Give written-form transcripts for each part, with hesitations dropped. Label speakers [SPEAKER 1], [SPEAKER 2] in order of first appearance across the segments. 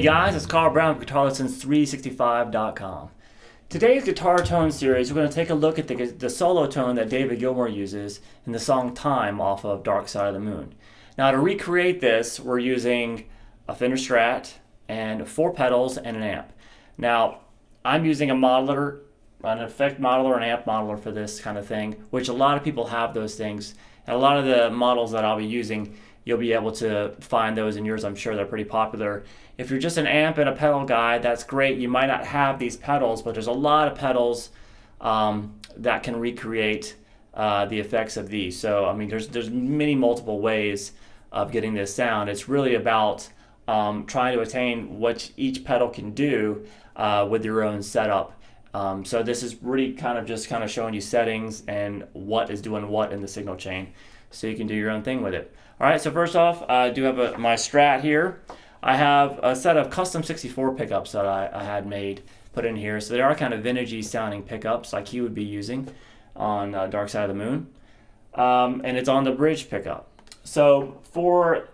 [SPEAKER 1] guys, it's Carl Brown from GuitarLessons365.com. Today's guitar tone series, we're going to take a look at the solo tone that David Gilmour uses in the song Time off of Dark Side of the Moon. Now to recreate this, we're using a Fender Strat and 4 pedals and an amp. Now I'm using a modeler, an effect modeler, an amp modeler for this kind of thing, which a lot of people have those things. And a lot of the models that I'll be using, you'll be able to find those in yours. I'm sure they're pretty popular. If you're just an amp and a pedal guy, that's great. You might not have these pedals, but there's a lot of pedals that can recreate the effects of these. So I mean, there's multiple ways of getting this sound. It's really about trying to attain what each pedal can do with your own setup. So this is really kind of showing you settings and what is doing what in the signal chain, so you can do your own thing with it. All right, so first off, I do have my Strat here. I have a set of custom 64 pickups that I had put in here. So they are kind of vintagey sounding pickups like he would be using on Dark Side of the Moon. And it's on the bridge pickup. So for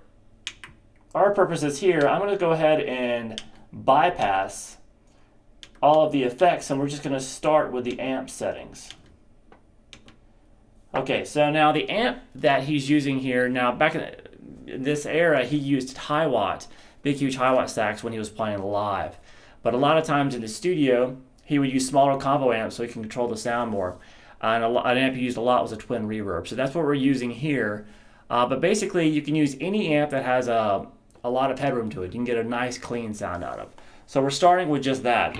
[SPEAKER 1] our purposes here, I'm going to go ahead and bypass all of the effects, and we're just going to start with the amp settings. Okay, so now the amp that he's using here, now back in this era, he used high watt, big huge high watt stacks when he was playing live. But a lot of times in the studio, he would use smaller combo amps so he can control the sound more. And an amp he used a lot was a twin reverb. So that's what we're using here. But basically, you can use any amp that has a lot of headroom to it. You can get a nice clean sound out of. So we're starting with just that.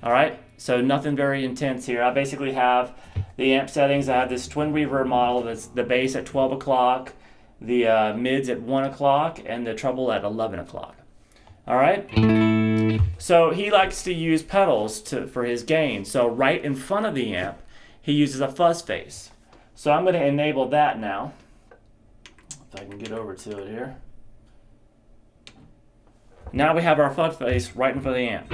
[SPEAKER 1] All right, so nothing very intense here. I basically have the amp settings. I have this twin reverb model that's the bass at 12 o'clock, the mids at 1 o'clock, and the treble at 11 o'clock. All right, so he likes to use pedals for his gain. So right in front of the amp, he uses a fuzz face. So I'm going to enable that now. If I can get over to it here. Now we have our fuzz face right in front of the amp.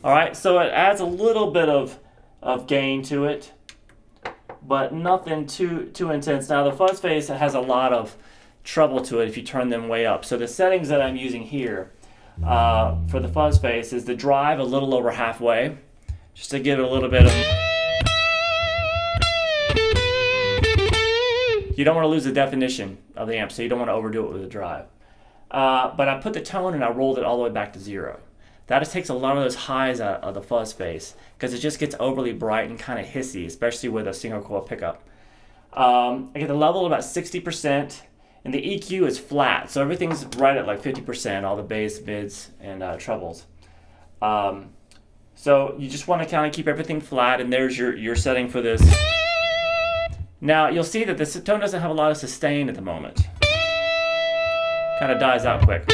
[SPEAKER 1] Alright, so it adds a little bit of gain to it, but nothing too intense. Now the fuzz face has a lot of treble to it if you turn them way up. So the settings that I'm using here for the fuzz face is the drive a little over halfway, just to give it a little bit of... You don't want to lose the definition of the amp, so you don't want to overdo it with the drive. But I put the tone and I rolled it all the way back to 0. That just takes a lot of those highs out of the fuzz face because it just gets overly bright and kind of hissy, especially with a single coil pickup. I get the level about 60%, and the EQ is flat, so everything's right at like 50%, all the bass, mids, and trebles. So you just want to kind of keep everything flat, and there's your setting for this. Now you'll see that this tone doesn't have a lot of sustain at the moment. Kind of dies out quick.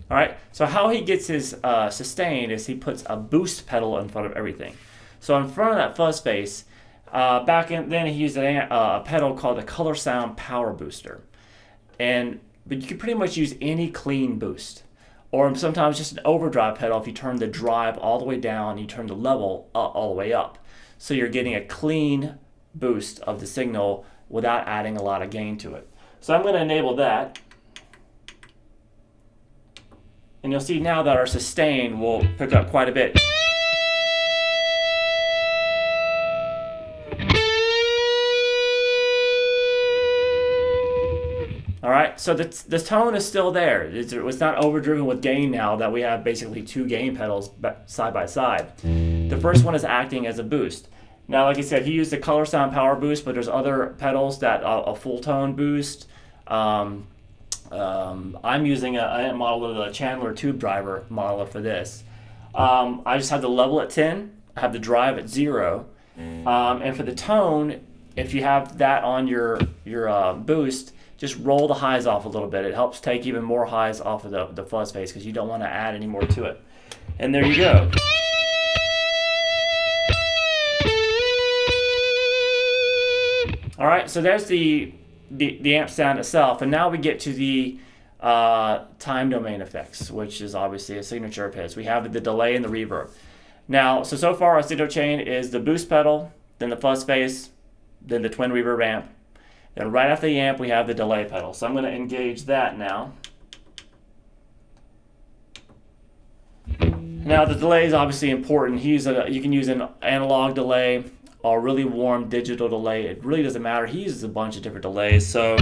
[SPEAKER 1] All right, so how he gets his sustain is he puts a boost pedal in front of everything. So in front of that fuzz face, then he used a pedal called the Color Sound Power Booster. But you can pretty much use any clean boost. Or sometimes just an overdrive pedal if you turn the drive all the way down and you turn the level all the way up. So you're getting a clean boost of the signal without adding a lot of gain to it. So I'm going to enable that. And you'll see now that our sustain will pick up quite a bit. All right, so the tone is still there. It's not overdriven with gain now that we have basically 2 gain pedals side by side. The first one is acting as a boost. Now, like I said, he used the Color Sound Power Boost, but there's other pedals that a full tone boost. I'm using a model of the Chandler tube driver model for this. I just have the level at 10, I have the drive at 0, and for the tone, if you have that on your boost, just roll the highs off a little bit. It helps take even more highs off of the fuzz face because you don't want to add any more to it. And there you go. All right, so there's the amp sound itself, and now we get to the time domain effects, which is obviously a signature of his. We have the delay and the reverb. Now, so far our signal chain is the boost pedal, then the fuzz face, then the twin reverb amp. Then right after the amp, we have the delay pedal. So I'm going to engage that now. Now the delay is obviously important. You can use an analog delay or a really warm digital delay. It really doesn't matter. He uses a bunch of different delays. So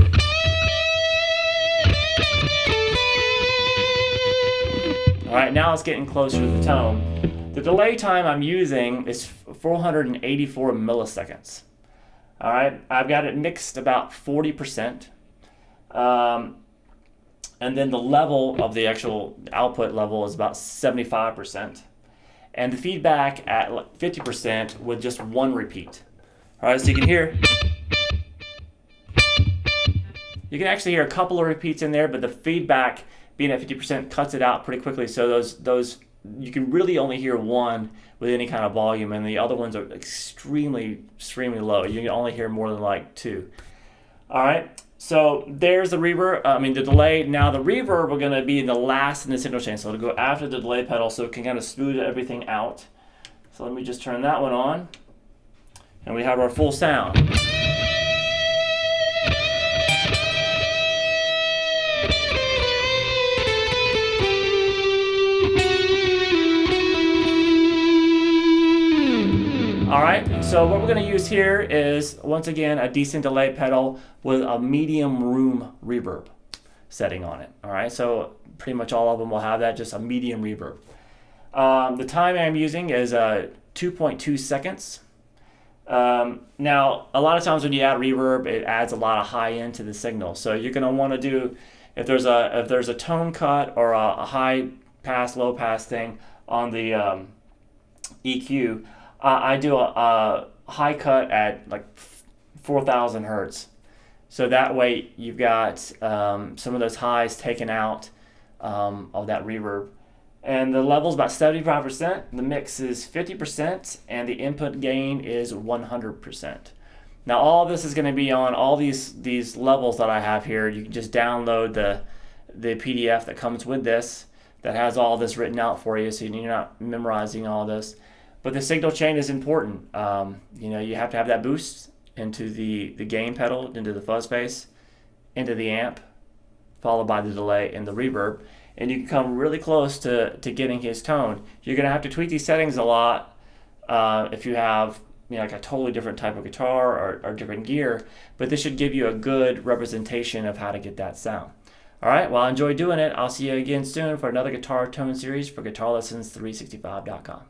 [SPEAKER 1] all right, now it's getting closer to the tone. The delay time I'm using is 484 milliseconds. All right, I've got it mixed about 40%. And then the level of the actual output level is about 75%. And the feedback at 50% with just one repeat. All right, so you can hear, you can actually hear a couple of repeats in there, but the feedback being at 50% cuts it out pretty quickly. So those you can really only hear one with any kind of volume, and the other ones are extremely low. You can only hear more than like two. All right, so there's the reverb, the delay. Now the reverb we're gonna be in the last in the signal chain, so it'll go after the delay pedal so it can kind of smooth everything out. So let me just turn that one on, and we have our full sound. All right, so what we're going to use here is, once again, a decent delay pedal with a medium room reverb setting on it. All right, so pretty much all of them will have that, just a medium reverb. The time I'm using is 2.2 seconds. Now, a lot of times when you add reverb, it adds a lot of high end to the signal. So you're going to want to do, if there's a tone cut or a high pass, low pass thing on the EQ, I do a high cut at like 4,000 hertz. So that way you've got some of those highs taken out of that reverb. And the level's about 75%, the mix is 50%, and the input gain is 100%. Now all of this is going to be on all these levels that I have here. You can just download the PDF that comes with this that has all this written out for you, so you're not memorizing all this. But the signal chain is important. You have to have that boost into the gain pedal, into the fuzz face, into the amp, followed by the delay and the reverb. And you can come really close to getting his tone. You're going to have to tweak these settings a lot if you have like a totally different type of guitar or different gear. But this should give you a good representation of how to get that sound. All right, well, I enjoyed doing it. I'll see you again soon for another guitar tone series for GuitarLessons365.com.